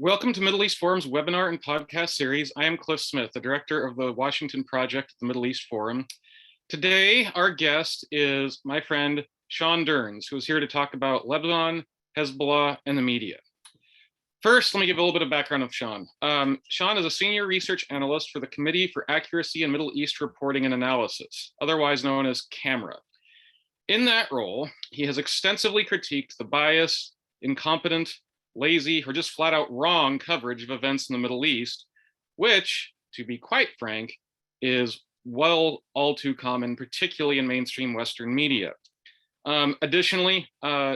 Welcome to Middle East Forum's webinar and podcast series. I am Cliff Smith, the director of the Washington project at the Middle East Forum. Today, our guest is my friend, Sean Durns, who is here to talk about Lebanon, Hezbollah, and the media. First, let me give a little bit of background of Sean. Sean is a senior research analyst for the Committee for Accuracy in Middle East Reporting and Analysis, otherwise known as CAMRA. In that role, he has extensively critiqued the biased, incompetent, lazy, or just flat out wrong coverage of events in the Middle East, which, to be quite frank, is all too common, particularly in mainstream Western media. Additionally,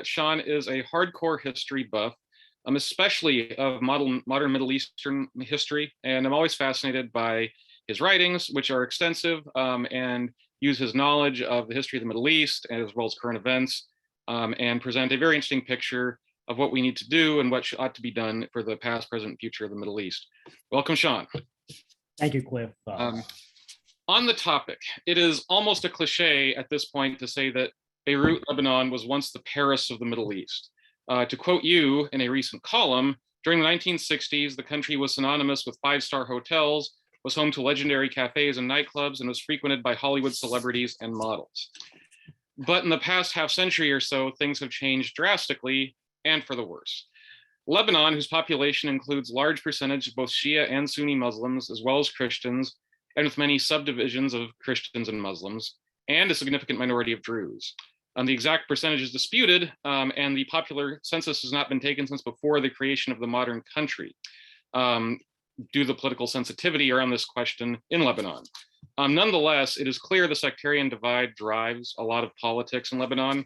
Sean is a hardcore history buff, especially of modern Middle Eastern history, and I'm always fascinated by his writings, which are extensive and use his knowledge of the history of the Middle East as well as current events, and present a very interesting picture of what we need to do and what ought to be done for the past, present, and future of the Middle East. Welcome, Sean. Thank you, Cliff. On the topic, it is almost a cliche at this point to say that Beirut, Lebanon was once the Paris of the Middle East. To quote you in a recent column, during the 1960s, the country was synonymous with five-star hotels, was home to legendary cafes and nightclubs, and was frequented by Hollywood celebrities and models. But in the past half century or so, things have changed drastically and for the worse. Lebanon, whose population includes large percentage of both Shia and Sunni Muslims, as well as Christians, and with many subdivisions of Christians and Muslims, and a significant minority of Druze. The exact percentage is disputed, and the popular census has not been taken since before the creation of the modern country, due to the political sensitivity around this question in Lebanon. Nonetheless, it is clear the sectarian divide drives a lot of politics in Lebanon.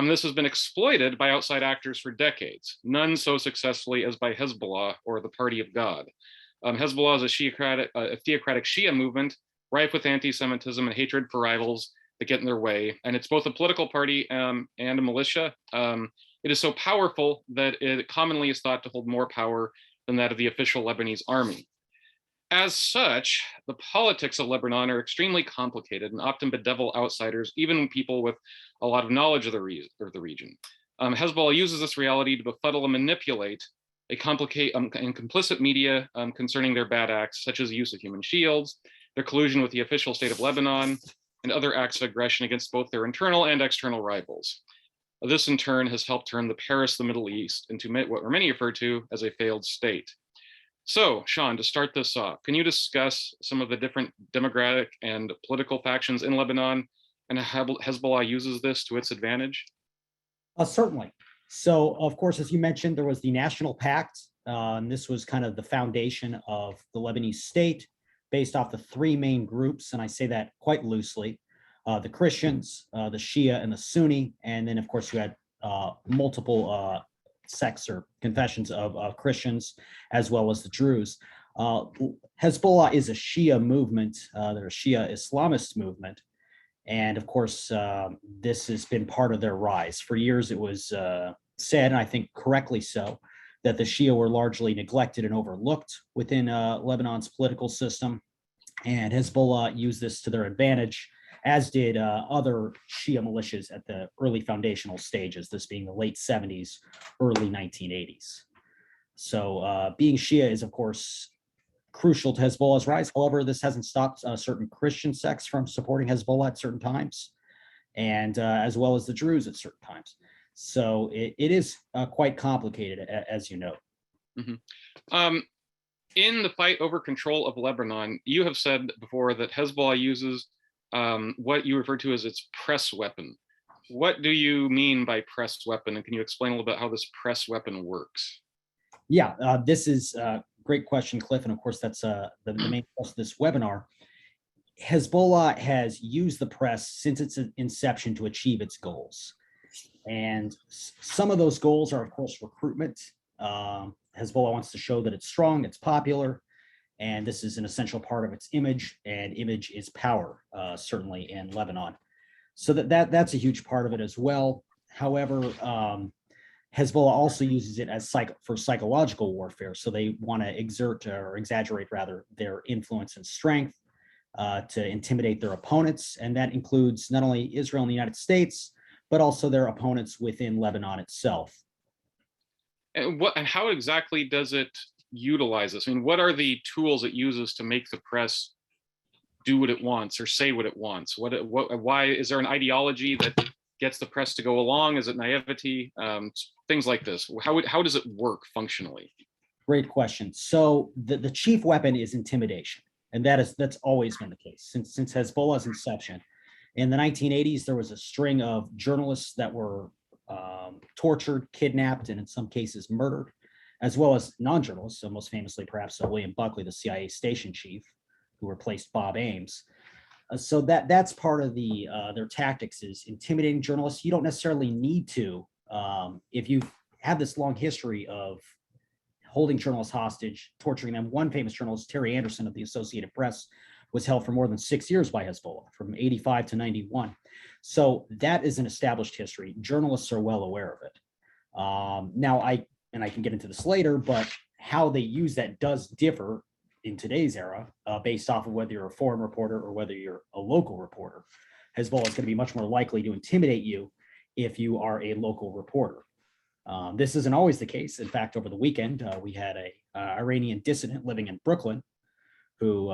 This has been exploited by outside actors for decades, none so successfully as by Hezbollah, or the Party of God. Hezbollah is a theocratic Shia movement, rife with anti-Semitism and hatred for rivals that get in their way. And it's both a political party and a militia. It is so powerful that it commonly is thought to hold more power than that of the official Lebanese army. As such, the politics of Lebanon are extremely complicated and often bedevil outsiders, even people with a lot of knowledge of the region. Hezbollah uses this reality to befuddle and manipulate and complicit media concerning their bad acts, such as the use of human shields, their collusion with the official state of Lebanon, and other acts of aggression against both their internal and external rivals. This, in turn, has helped turn the Paris of the Middle East into what many refer to as a failed state. So, Sean, to start this off, can you discuss some of the different demographic and political factions in Lebanon and how Hezbollah uses this to its advantage? Certainly. So, of course, as you mentioned, there was the National Pact, and this was kind of the foundation of the Lebanese state based off the three main groups, and I say that quite loosely, the Christians, the Shia, and the Sunni, and then, of course, you had multiple sects or confessions of Christians, as well as the Druze. Hezbollah is a Shia movement. They're a Shia Islamist movement. And of course, this has been part of their rise. For years, it was said, and I think correctly so, that the Shia were largely neglected and overlooked within Lebanon's political system. And Hezbollah used this to their advantage, as did other Shia militias at the early foundational stages, this being the late 70s, early 1980s. So being Shia is, of course, crucial to Hezbollah's rise. However, this hasn't stopped certain Christian sects from supporting Hezbollah at certain times, and as well as the Druze at certain times. So it is quite complicated, as you know. Mm-hmm. In the fight over control of Lebanon, you have said before that Hezbollah uses what you refer to as its press weapon. What do you mean by press weapon? And can you explain a little bit how this press weapon works? Yeah, this is a great question, Cliff. And of course, that's the main thrust of this webinar. Hezbollah has used the press since its inception to achieve its goals. And some of those goals are, of course, recruitment. Hezbollah wants to show that it's strong, it's popular, and this is an essential part of its image, and image is power, certainly in Lebanon. So that's a huge part of it as well. However, Hezbollah also uses it as for psychological warfare. So they want to exert or exaggerate rather their influence and strength to intimidate their opponents. And that includes not only Israel and the United States, but also their opponents within Lebanon itself. And how exactly does it utilize this? I mean, what are the tools it uses to make the press do what it wants or say what it wants? Why is there an ideology that gets the press to go along? Is it naivety? Things like this. How does it work functionally? Great question. So the chief weapon is intimidation, and that's always been the case since Hezbollah's inception. In the 1980s, there was a string of journalists that were tortured, kidnapped, and in some cases murdered, as well as non-journalists. So most famously, perhaps William Buckley, the CIA station chief, who replaced Bob Ames. So that's part of their tactics, is intimidating journalists. You don't necessarily need to, if you have this long history of holding journalists hostage, torturing them. One famous journalist, Terry Anderson of the Associated Press, was held for more than 6 years by Hezbollah, from 85 to 91. So that is an established history. Journalists are well aware of it. Now, I can get into this later, but how they use that does differ in today's era, based off of whether you're a foreign reporter or whether you're a local reporter. Hezbollah is going to be much more likely to intimidate you if you are a local reporter. This isn't always the case. In fact, over the weekend, we had a Iranian dissident living in Brooklyn who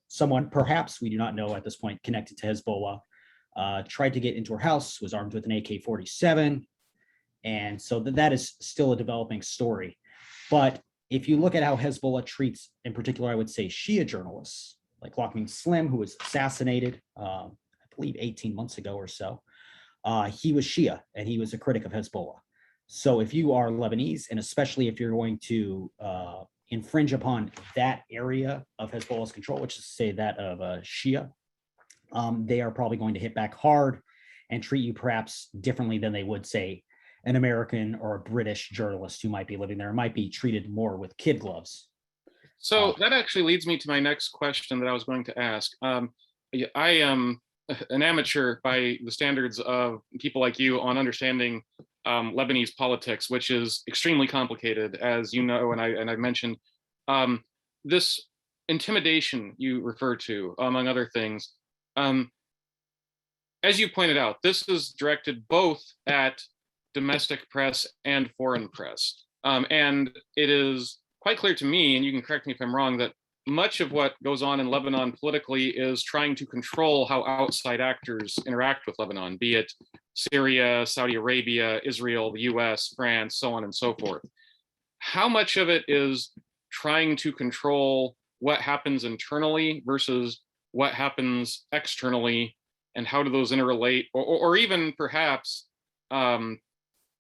someone, perhaps we do not know at this point, connected to Hezbollah, tried to get into her house, was armed with an AK-47. And so that is still a developing story. But if you look at how Hezbollah treats, in particular, I would say Shia journalists, like Lachlan Slim, who was assassinated, I believe 18 months ago or so, he was Shia and he was a critic of Hezbollah. So if you are Lebanese, and especially if you're going to infringe upon that area of Hezbollah's control, which is to say that of Shia, they are probably going to hit back hard and treat you perhaps differently than they would, say, an American or a British journalist who might be living there, and might be treated more with kid gloves. So that actually leads me to my next question that I was going to ask. I am an amateur by the standards of people like you on understanding Lebanese politics, which is extremely complicated, as you know, and I mentioned. This intimidation you refer to, among other things, as you pointed out, this is directed both at domestic press and foreign press. And it is quite clear to me, and you can correct me if I'm wrong, that much of what goes on in Lebanon politically is trying to control how outside actors interact with Lebanon, be it Syria, Saudi Arabia, Israel, the US, France, so on and so forth. How much of it is trying to control what happens internally versus what happens externally, and how do those interrelate? Or even perhaps,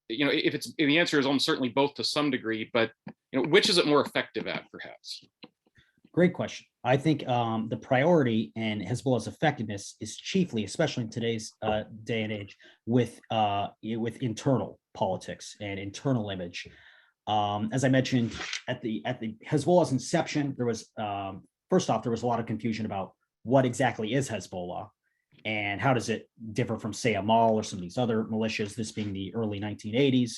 if the answer is almost certainly both to some degree, but which is it more effective at, perhaps? Great question. I think the priority in Hezbollah's effectiveness is chiefly, especially in today's day and age, with internal politics and internal image. As I mentioned, at the Hezbollah's inception, there was first off, there was a lot of confusion about what exactly is Hezbollah and how does it differ from, say, Amal or some of these other militias, this being the early 1980s.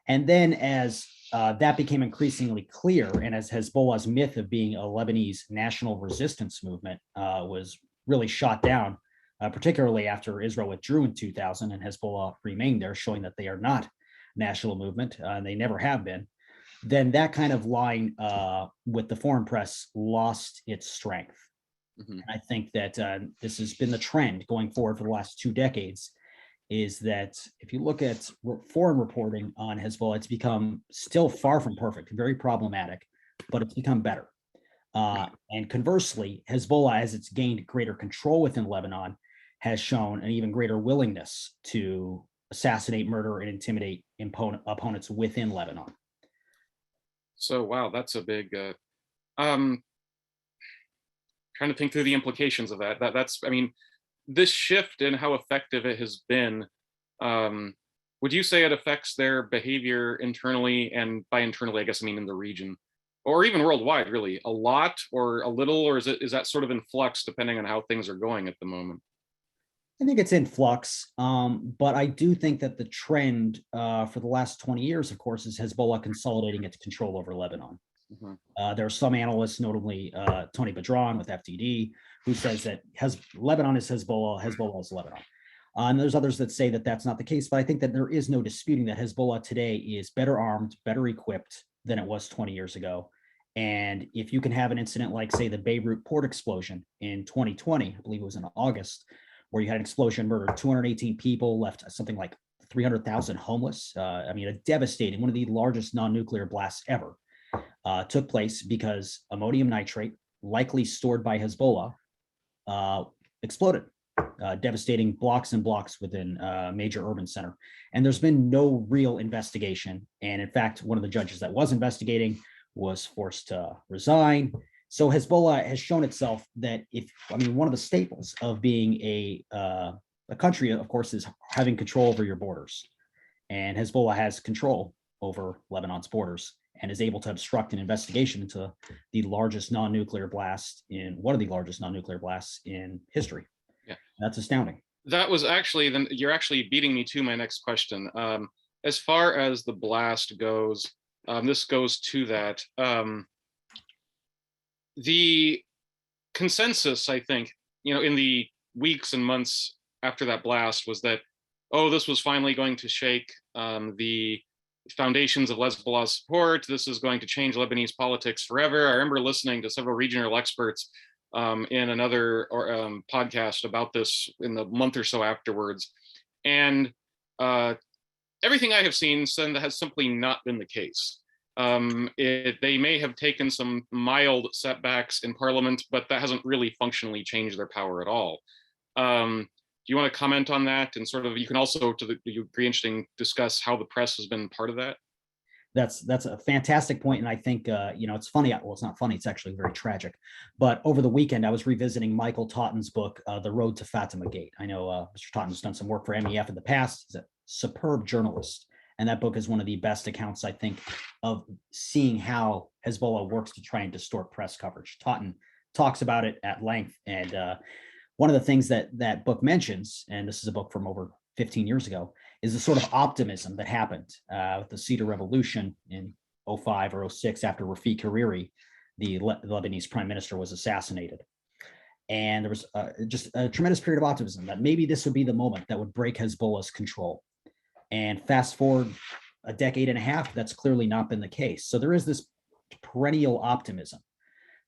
And then as that became increasingly clear, and as Hezbollah's myth of being a Lebanese national resistance movement was really shot down, particularly after Israel withdrew in 2000 and Hezbollah remained there, showing that they are not a national movement, and they never have been, then that kind of line with the foreign press lost its strength. Mm-hmm. I think that this has been the trend going forward for the last 2 decades, is that if you look at foreign reporting on Hezbollah, it's become still far from perfect, very problematic, but it's become better. And conversely, Hezbollah, as it's gained greater control within Lebanon, has shown an even greater willingness to assassinate, murder, and intimidate opponents within Lebanon. So, wow, that's a big, trying to think through the implications of that. That's, I mean, this shift in how effective it has been, would you say it affects their behavior internally? And by internally, I guess I mean in the region, or even worldwide, really, a lot or a little, or is that sort of in flux depending on how things are going at the moment? I think it's in flux, but I do think that the trend for the last 20 years, of course, is Hezbollah consolidating its control over Lebanon. Mm-hmm. There are some analysts, notably Tony Badran with FDD, who says that Lebanon is Hezbollah, Hezbollah is Lebanon. And there's others that say that that's not the case, but I think that there is no disputing that Hezbollah today is better armed, better equipped than it was 20 years ago. And if you can have an incident like, say, the Beirut port explosion in 2020, I believe it was in August, where you had an explosion, murdered 218 people, left something like 300,000 homeless. I mean, a devastating, one of the largest non-nuclear blasts ever, took place because ammonium nitrate, likely stored by Hezbollah, exploded, devastating blocks and blocks within a major urban center. And there's been no real investigation. And in fact, one of the judges that was investigating was forced to resign. So Hezbollah has shown itself that one of the staples of being a country, of course, is having control over your borders. And Hezbollah has control over Lebanon's borders and is able to obstruct an investigation into the largest non-nuclear blast one of the largest non-nuclear blasts in history. Yeah. That's astounding. That was actually, then you're actually beating me to my next question. As far as the blast goes, this goes to that. The consensus, I think, in the weeks and months after that blast was that, this was finally going to shake the foundations of Hezbollah support. This is going to change Lebanese politics forever. I remember listening to several regional experts in another podcast about this in the month or so afterwards. And everything I have seen said that has simply not been the case. They may have taken some mild setbacks in parliament, but that hasn't really functionally changed their power at all. Do you want to comment on that? And sort of, you can also, it'd be interesting, discuss how the press has been part of that. That's a fantastic point. And I think, it's funny. Well, it's not funny. It's actually very tragic. But over the weekend, I was revisiting Michael Totten's book, The Road to Fatima Gate. I know Mr. Totten has done some work for MEF in the past. He's a superb journalist. And that book is one of the best accounts, I think, of seeing how Hezbollah works to try and distort press coverage. Totten talks about it at length. And one of the things that book mentions, and this is a book from over 15 years ago, is the sort of optimism that happened with the Cedar Revolution in 05 or 06 after Rafik Hariri, the Lebanese prime minister, was assassinated. And there was just a tremendous period of optimism that maybe this would be the moment that would break Hezbollah's control. And fast forward a decade and a half, that's clearly not been the case. So there is this perennial optimism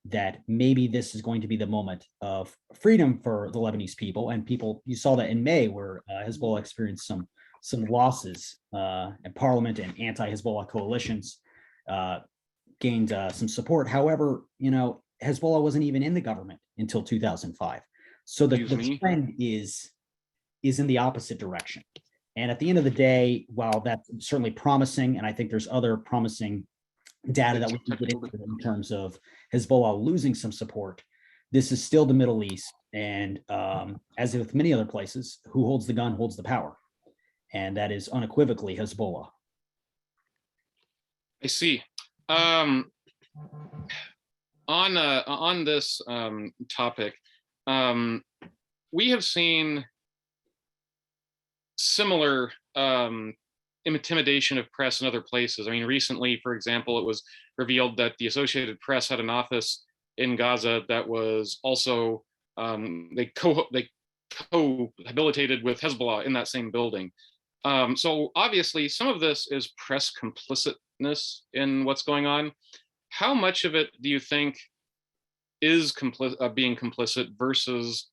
that maybe this is going to be the moment of freedom for the Lebanese people. And you saw that in May, where Hezbollah experienced some losses in parliament, and anti-Hezbollah coalitions gained some support. However, Hezbollah wasn't even in the government until 2005. So the trend is in the opposite direction. And at the end of the day, while that's certainly promising, and I think there's other promising data that we can get into in terms of Hezbollah losing some support, this is still the Middle East. And as with many other places, who holds the gun holds the power. And that is unequivocally Hezbollah. I see. On this topic, we have seen similar intimidation of press in other places. I mean, recently, for example, it was revealed that the Associated Press had an office in Gaza that was also they co-habilitated with Hezbollah in that same building. So obviously, some of this is press complicitness in what's going on. How much of it do you think is being complicit versus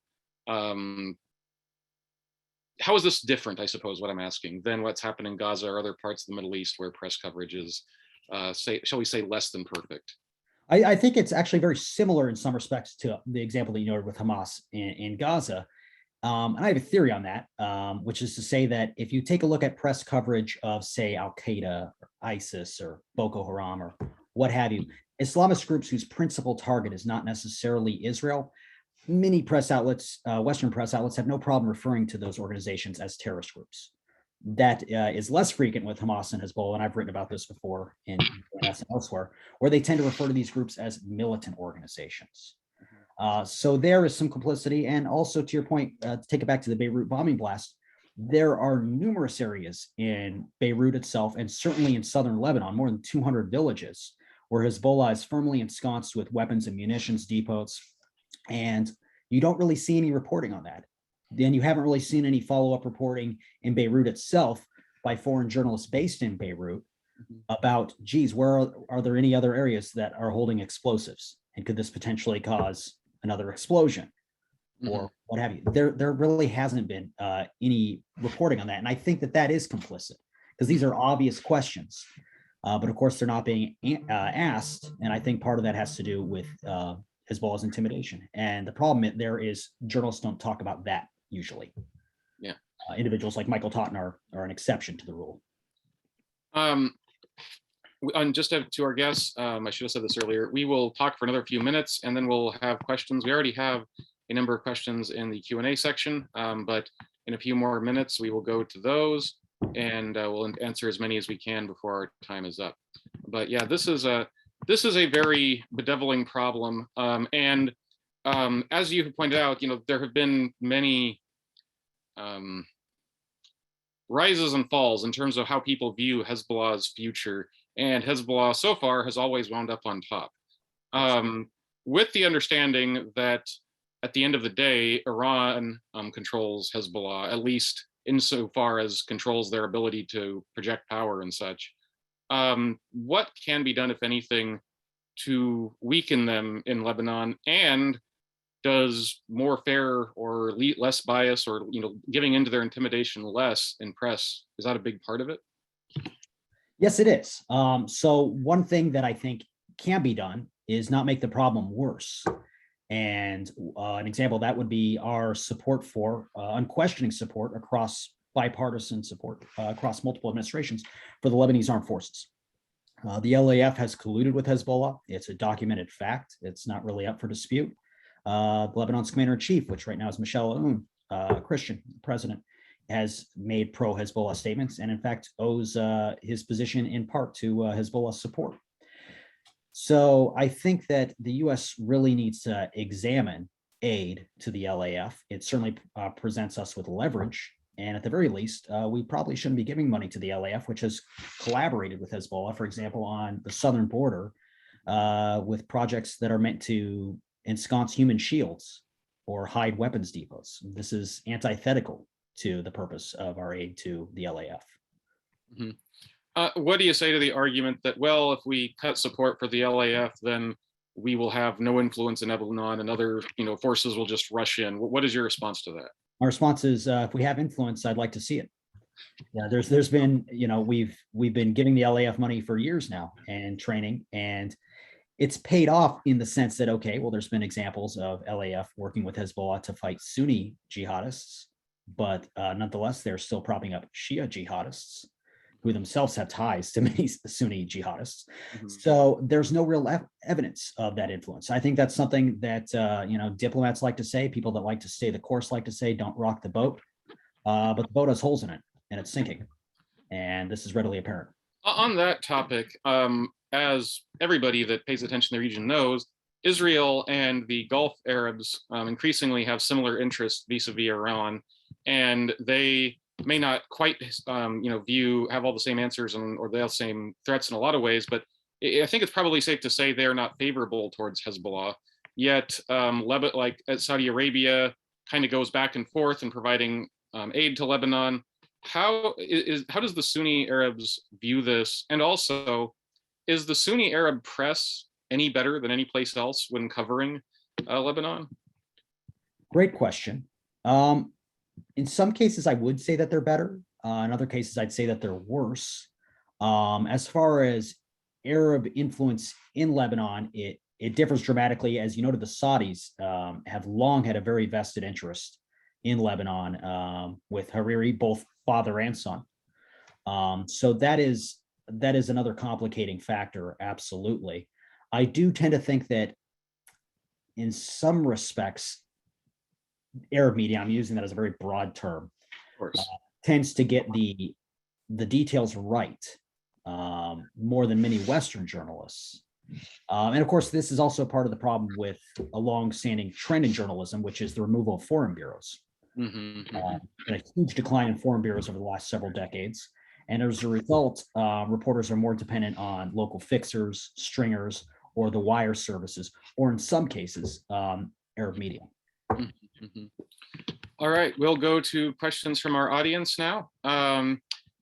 how is this different, I suppose, what I'm asking, than what's happened in Gaza or other parts of the Middle East where press coverage is, shall we say, less than perfect? I think it's actually very similar in some respects to the example that you noted with Hamas in Gaza. And I have a theory on that, which is to say that if you take a look at press coverage of, say, Al-Qaeda, or ISIS, or Boko Haram, or what have you, Islamist groups whose principal target is not necessarily Israel, many press outlets, Western press outlets, have no problem referring to those organizations as terrorist groups. That is less frequent with Hamas and Hezbollah, and I've written about this before in UNS and elsewhere, where they tend to refer to these groups as militant organizations. So there is some complicity. And also, to your point, to take it back to the Beirut bombing blast, there are numerous areas in Beirut itself, and certainly in southern Lebanon, more than 200 villages, where Hezbollah is firmly ensconced with weapons and munitions depots. And you don't really see any reporting on that. Then you haven't really seen any follow-up reporting in Beirut itself by foreign journalists based in Beirut about, geez, where are there any other areas that are holding explosives? And could this potentially cause another explosion or what have you? There really hasn't been any reporting on that. And I think that that is complicit because these are obvious questions. But of course, they're not being asked. And I think part of that has to do with Hezbollah's intimidation. And the problem there is journalists don't talk about that usually. Yeah. Individuals like Michael Totten are an exception to the rule. And just to our guests, I should have said this earlier, we will talk for another few minutes and then we'll have questions. We already have a number of questions in the Q&A section, but in a few more minutes, we will go to those and we'll answer as many as we can before our time is up. But yeah, this is a very bedeviling problem. And as you have pointed out, there have been many rises and falls in terms of how people view Hezbollah's future. And Hezbollah so far has always wound up on top, with the understanding that at the end of the day, Iran controls Hezbollah, at least insofar as controls their ability to project power and such. What can be done, if anything, to weaken them in Lebanon? And does more fair or less bias or giving into their intimidation less in press, is that a big part of it? Yes, it is. So one thing that I think can be done is not make the problem worse. And an example of that would be our support for unquestioning support across bipartisan support across multiple administrations for the Lebanese armed forces. The LAF has colluded with Hezbollah. It's a documented fact. It's not really up for dispute. Lebanon's commander-in-chief, which right now is Michel Aoun, Christian president, has made pro-Hezbollah statements and in fact owes his position in part to Hezbollah support. So I think that the US really needs to examine aid to the LAF. It certainly presents us with leverage. And at the very least, we probably shouldn't be giving money to the LAF, which has collaborated with Hezbollah, for example, on the southern border with projects that are meant to ensconce human shields or hide weapons depots. This is antithetical to the purpose of our aid to the LAF. What do you say to the argument that, well, if we cut support for the LAF, then we will have no influence in Lebanon and other forces will just rush in? What is your response to that? My response is, if we have influence, I'd like to see it. Yeah, there's been, we've been giving the LAF money for years now and training, and it's paid off in the sense that, okay, well, there's been examples of LAF working with Hezbollah to fight Sunni jihadists, but nonetheless, they're still propping up Shia jihadists who themselves have ties to many Sunni jihadists. So there's no real evidence of that influence. I think that's something that, diplomats like to say, people that like to stay the course like to say, don't rock the boat, but the boat has holes in it and it's sinking. And this is readily apparent. On that topic, as everybody that pays attention to the region knows, Israel and the Gulf Arabs increasingly have similar interests vis-a-vis Iran, and they may not quite, have all the same answers or the same threats in a lot of ways, but I think it's probably safe to say they are not favorable towards Hezbollah. Yet, like Saudi Arabia kind of goes back and forth in providing aid to Lebanon. How does the Sunni Arabs view this? And also, is the Sunni Arab press any better than any place else when covering Lebanon? Great question. In some cases, I would say that they're better. In other cases, I'd say that they're worse. As far as Arab influence in Lebanon, it differs dramatically. As you noted, the Saudis have long had a very vested interest in Lebanon with Hariri, both father and son. So that is another complicating factor, absolutely. I do tend to think that in some respects, Arab media, I'm using that as a very broad term, tends to get the details right more than many Western journalists. And of course, this is also part of the problem with a long-standing trend in journalism, which is the removal of foreign bureaus. And a huge decline in foreign bureaus over the last several decades. And as a result, reporters are more dependent on local fixers, stringers, or the wire services, or in some cases, Arab media. All right, we'll go to questions from our audience now.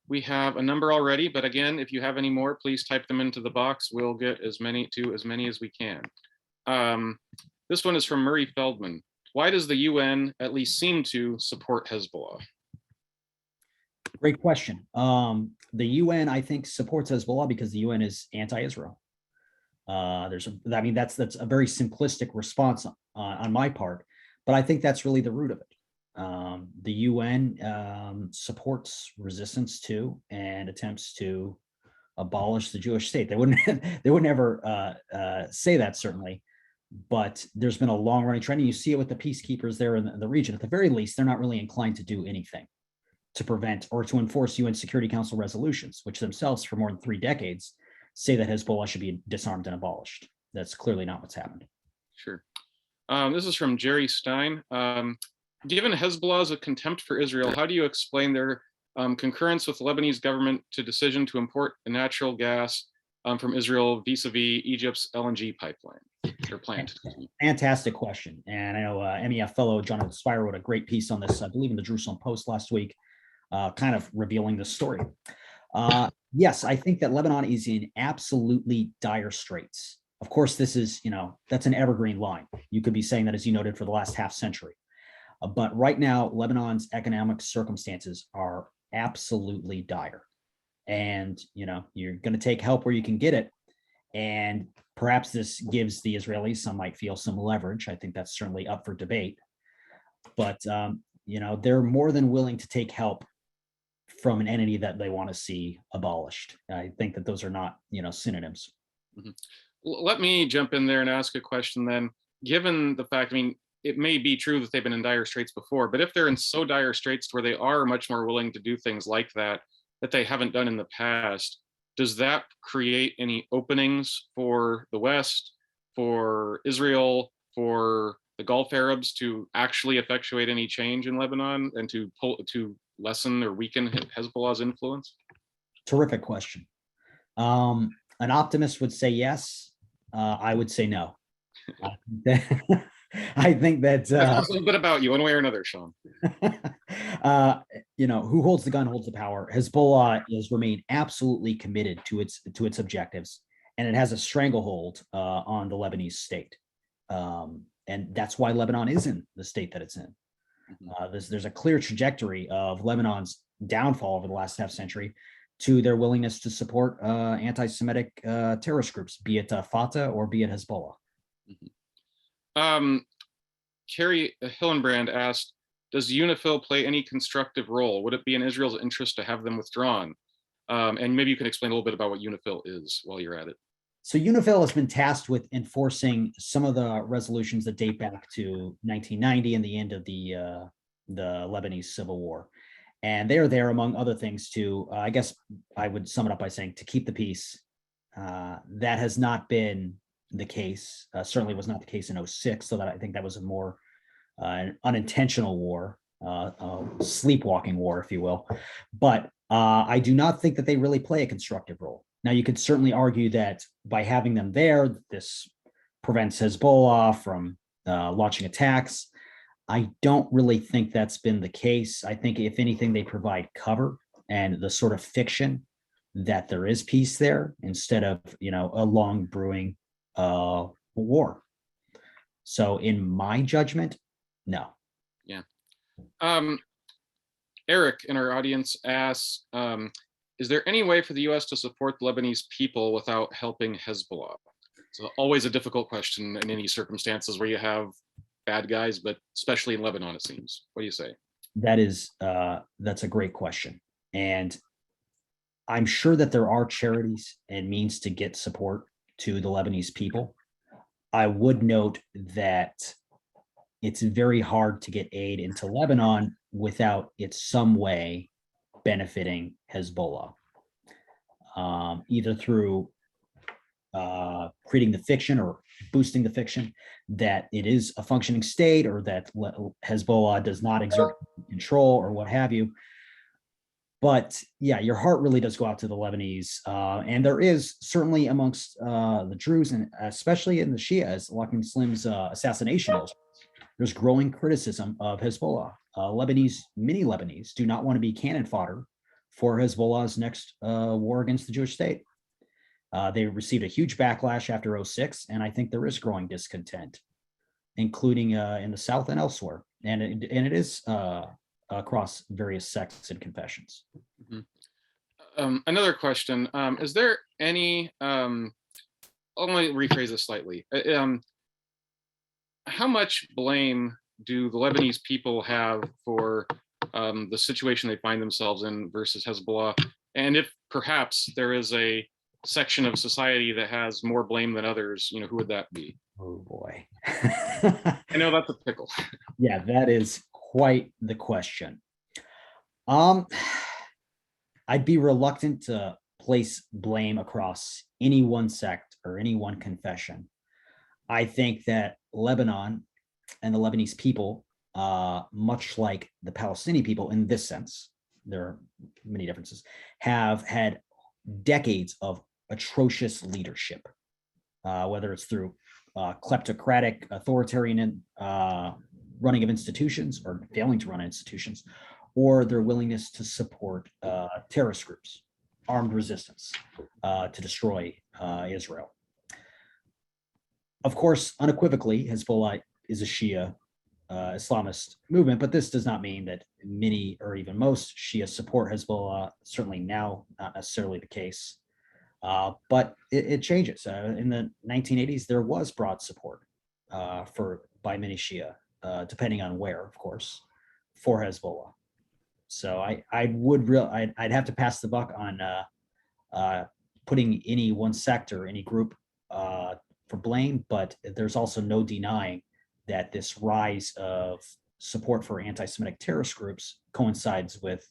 We have a number already, but again, if you have any more, please type them into the box. We'll get as many as we can. This one is from Murray Feldman. Why does the UN at least seem to support Hezbollah? Great question. The UN, I think, supports Hezbollah because the UN is anti-Israel. That's a very simplistic response on my part, but I think that's really the root of it. The UN supports resistance to and attempts to abolish the Jewish state. They wouldn't ever say that, certainly, but there's been a long-running trend, and you see it with the peacekeepers there in the region. At the very least, they're not really inclined to do anything to prevent or to enforce UN Security Council resolutions, which themselves for more than 3 decades say that Hezbollah should be disarmed and abolished. That's clearly not what's happened. Sure. This is from Jerry Stein. Given Hezbollah's contempt for Israel, how do you explain their concurrence with the Lebanese government to decision to import natural gas from Israel vis-a-vis Egypt's LNG pipeline or plant? Fantastic question. And I know MEF fellow Jonathan Spire wrote a great piece on this, I believe in the Jerusalem Post last week, kind of revealing the story. Yes, I think that Lebanon is in absolutely dire straits. Of course, this is, that's an evergreen line. You could be saying that, as you noted, for the last half century. But right now, Lebanon's economic circumstances are absolutely dire. And, you're going to take help where you can get it. And perhaps this gives the Israelis, some might feel, some leverage. I think that's certainly up for debate. But, they're more than willing to take help from an entity that they want to see abolished. I think that those are not, synonyms. Mm-hmm. Let me jump in there and ask a question then. Given the fact, it may be true that they've been in dire straits before, but if they're in so dire straits where they are much more willing to do things like that they haven't done in the past, does that create any openings for the West, for Israel, for the Gulf Arabs to actually effectuate any change in Lebanon and to lessen or weaken Hezbollah's influence? Terrific question. An optimist would say yes. I would say no. I think that a little bit about you, one way or another, Sean. Who holds the gun holds the power. Hezbollah has remained absolutely committed to its objectives, and it has a stranglehold on the Lebanese state, and that's why Lebanon is in the state that it's in. There's a clear trajectory of Lebanon's downfall over the last half century to their willingness to support anti-Semitic terrorist groups, be it Fatah or be it Hezbollah. Carrie Hillenbrand asked, does UNIFIL play any constructive role? Would it be in Israel's interest to have them withdrawn? And maybe you can explain a little bit about what UNIFIL is while you're at it. So UNIFIL has been tasked with enforcing some of the resolutions that date back to 1990 and the end of the Lebanese Civil War. And they're there, among other things, to, I guess I would sum it up by saying, to keep the peace. That has not been the case, certainly was not the case in 2006, so that I think that was a more an unintentional war, sleepwalking war, if you will. But I do not think that they really play a constructive role. Now, you could certainly argue that by having them there, this prevents Hezbollah from launching attacks. I don't really think that's been the case. I think, if anything, they provide cover and the sort of fiction that there is peace there instead of, a long brewing war. So in my judgment, no. Yeah. Eric in our audience asks, is there any way for the US to support the Lebanese people without helping Hezbollah? It's always a difficult question in any circumstances where you have bad guys, but especially in Lebanon, it seems. What do you say? That's a great question. And I'm sure that there are charities and means to get support to the Lebanese people. I would note that it's very hard to get aid into Lebanon without it some way benefiting Hezbollah, either through creating the fiction or boosting the fiction that it is a functioning state, or that Hezbollah does not exert control, or what have you. But yeah, your heart really does go out to the Lebanese. And there is certainly amongst the Druze, and especially in the Shia, as Lakim Slim's assassination, there's growing criticism of Hezbollah. Many Lebanese do not want to be cannon fodder for Hezbollah's next war against the Jewish state. They received a huge backlash after '06, and I think there is growing discontent, including in the South and elsewhere. And it is across various sects and confessions. Another question, is there any, let me rephrase this slightly. How much blame do the Lebanese people have for the situation they find themselves in versus Hezbollah? And if perhaps there is a section of society that has more blame than others, who would that be? Oh boy. I know that's a pickle. Yeah, that is quite the question. I'd be reluctant to place blame across any one sect or any one confession. I think that Lebanon and the Lebanese people, much like the Palestinian people in this sense, there are many differences, have had decades of atrocious leadership, whether it's through kleptocratic, authoritarian running of institutions or failing to run institutions, or their willingness to support terrorist groups, armed resistance to destroy Israel. Of course, unequivocally, Hezbollah is a Shia Islamist movement, but this does not mean that many or even most Shia support Hezbollah. Certainly now, not necessarily the case. But it changes. In the 1980s, there was broad support by many Shia, depending on where, of course, for Hezbollah. So I'd have to pass the buck on putting any one sector, any group for blame, but there's also no denying that this rise of support for anti-Semitic terrorist groups coincides with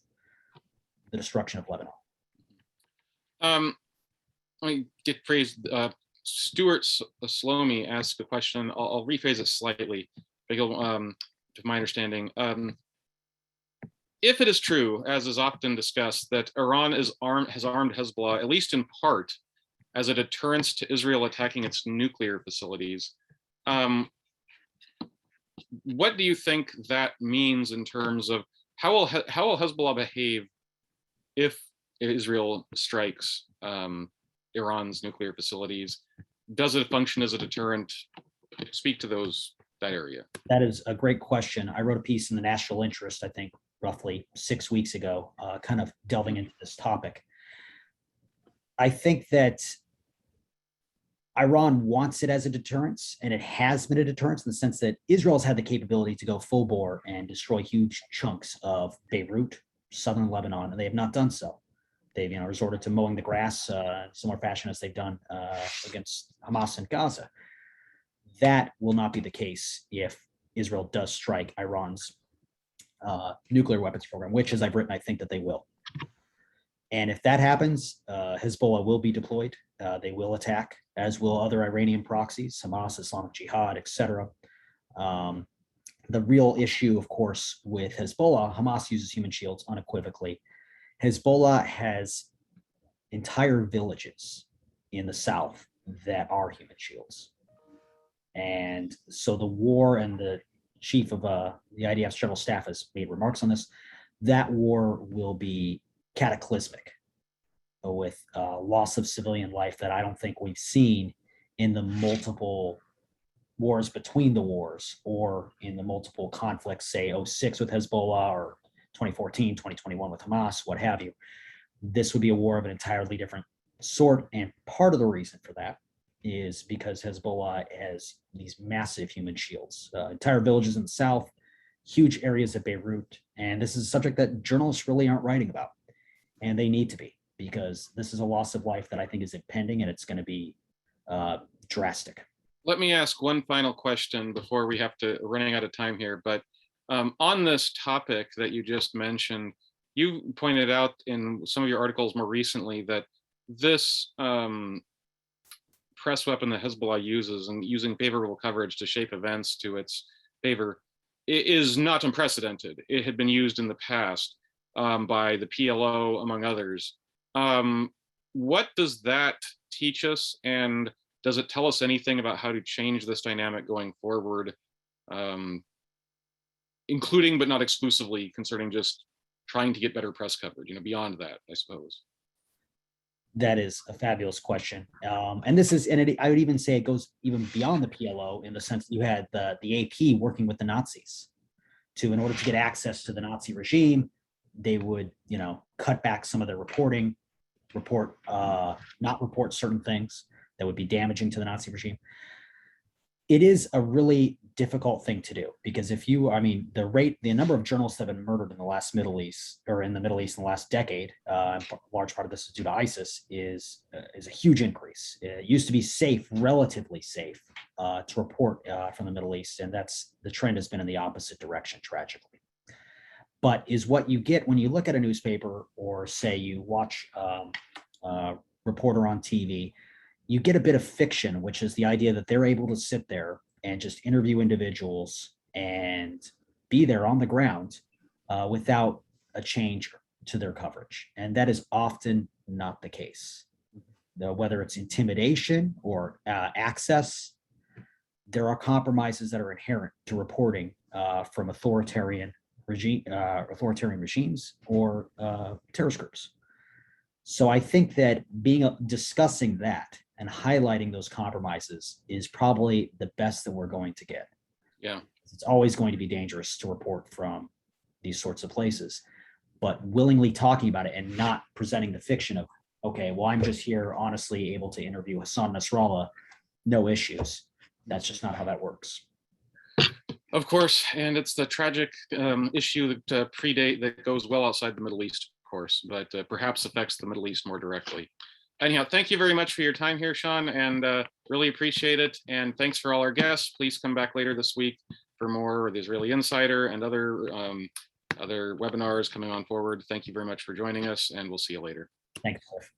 the destruction of Lebanon. Let me get phrased. Stuart Salome asked a question. I'll rephrase it slightly, to my understanding. If it is true, as is often discussed, that Iran has armed Hezbollah, at least in part, as a deterrence to Israel attacking its nuclear facilities, what do you think that means in terms of how will Hezbollah behave if Israel strikes Iran's nuclear facilities? Does it function as a deterrent? Speak to that area. That is a great question. I wrote a piece in the National Interest, I think, roughly 6 weeks ago, kind of delving into this topic. I think that Iran wants it as a deterrence, and it has been a deterrence in the sense that Israel's had the capability to go full bore and destroy huge chunks of Beirut, southern Lebanon, and they have not done so. They've resorted to mowing the grass in similar fashion as they've done against Hamas in Gaza. That will not be the case if Israel does strike Iran's nuclear weapons program, which, as I've written, I think that they will. And if that happens, Hezbollah will be deployed. They will attack, as will other Iranian proxies, Hamas, Islamic Jihad, etc. The real issue, of course, with Hezbollah, Hamas uses human shields unequivocally. Hezbollah has entire villages in the south that are human shields. And so the war, and the chief of the IDF's general staff has made remarks on this, that war will be cataclysmic with loss of civilian life that I don't think we've seen in the multiple wars between the wars, or in the multiple conflicts, say 06 with Hezbollah, or 2014, 2021 with Hamas, what have you. This would be a war of an entirely different sort. And part of the reason for that is because Hezbollah has these massive human shields, entire villages in the south, huge areas of Beirut. And this is a subject that journalists really aren't writing about. And they need to be, because this is a loss of life that I think is impending, and it's going to be drastic. Let me ask one final question before we have to, running out of time here. But on this topic that you just mentioned, you pointed out in some of your articles more recently that this press weapon that Hezbollah uses, and using favorable coverage to shape events to its favor, is not unprecedented. It had been used in the past by the PLO, among others. What does that teach us? And does it tell us anything about how to change this dynamic going forward, including but not exclusively concerning just trying to get better press coverage, beyond that, I suppose? That is a fabulous question. And this is, and I would even say it goes even beyond the PLO in the sense that you had the AP working with the Nazis in order to get access to the Nazi regime. They would, cut back some of their reporting, not report certain things that would be damaging to the Nazi regime. It is a really difficult thing to do because the number of journalists that have been murdered in the Middle East in the last decade, a large part of this is due to ISIS, is a huge increase. It used to be relatively safe to report from the Middle East, and the trend has been in the opposite direction, tragically. But is what you get when you look at a newspaper or say you watch a reporter on TV, you get a bit of fiction, which is the idea that they're able to sit there and just interview individuals and be there on the ground without a change to their coverage. And that is often not the case. Whether it's intimidation or access, there are compromises that are inherent to reporting from authoritarian regimes or terrorist groups. So I think that discussing that and highlighting those compromises is probably the best that we're going to get. Yeah. It's always going to be dangerous to report from these sorts of places, but willingly talking about it and not presenting the fiction of, okay, well, I'm just here honestly able to interview Hassan Nasrallah, no issues. That's just not how that works. Of course, and it's the tragic issue that goes well outside the Middle East, of course, but perhaps affects the Middle East more directly. Anyhow, thank you very much for your time here, Sean, and really appreciate it. And thanks for all our guests. Please come back later this week for more of the Israeli Insider and other webinars coming on forward. Thank you very much for joining us, and we'll see you later. Thanks, Cliff.